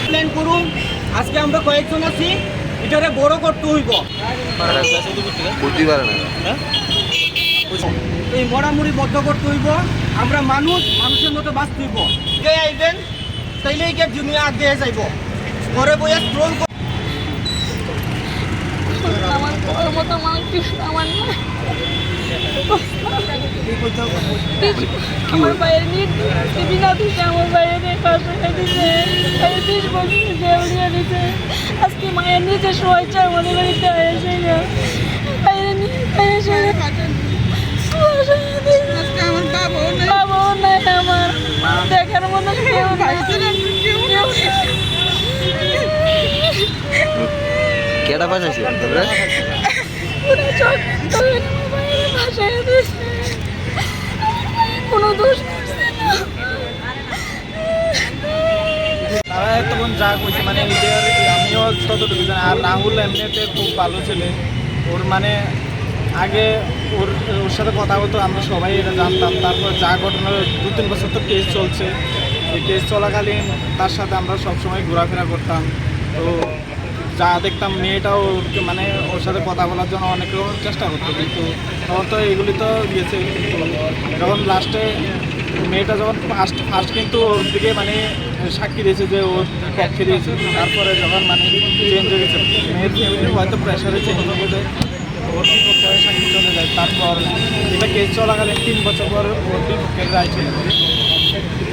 Plan করুন। আজকে আমরা কয়েকজন আছি, এটারে বড় করতে হইব। বুঝতে পারে না এই মরামুড়ি বদ্ধ করতে হইব। আমরা মানুষের মতো বাঁচতে হইব। কে আইবেন তাইলে গিয়ে দুনিয়া আগে যাইব। ঘরে বইয়া স্ক্রোল আমার মতো মানুষ আমার না। আমার বাইরে বিনা দিচ্ছে, আমার বাইরে দিচ্ছে, 20 বছর জেল দিয়ে দিচ্ছে। আজকে মায়ের নিচে শোয়াইছে আমাদের বাড়িতে এসে বাইরে নিয়ে এসে বাবাও নাই, আমার দেখার মতো কেউ নাই। কেটা পাঠাইছে কোনো দোষ তারা তখন যা করছে মানে এদের আমিও ততটুকু জানি। আর রাহুল এমনিতে খুব ভালো ছেলে। ওর মানে আগে ওর সাথে কথা হতো, আমরা সবাই এটা জানতাম। তারপর যা ঘটনা 2-3 বছর তো কেস চলছে। এই কেস চলাকালীন তার সাথে আমরা সবসময় ঘোরাফেরা করতাম। তো যা দেখতাম মেয়েটাও ওরকে মানে ওর সাথে কথা বলার জন্য অনেক রকম চেষ্টা করতো, কিন্তু তখন তো এগুলি তো দিয়েছে। যখন লাস্টে মেয়েটা যখন ফার্স্ট কিন্তু ওর দিকে মানে সাক্ষী দিয়েছে যে ওর পক্ষে দিয়েছে। তারপরে যখন মানে চেঞ্জ হয়ে গেছে, মেয়ের ফ্যামিলি হয়তো প্রেশারে চেঞ্জ হয়ে যায়, ওর বিপক্ষে সাক্ষী চলে যায়। তারপর এটা কেস চলাকালীন 3 বছর পর ওর বিপক্ষের রায় চলে যায়।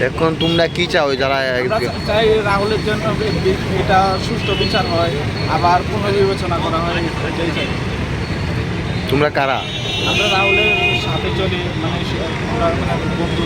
এখন তোমরা কি চাও যারা আমরা চাই রাহুলের জন্য এটা সুষ্ঠু বিচার হয়, আবার পুনর্বিবেচনা করা হয়, এটাই চাই। তোমরা কারা? আমরা রাহুলের সাথে চলি, মানে বন্ধু।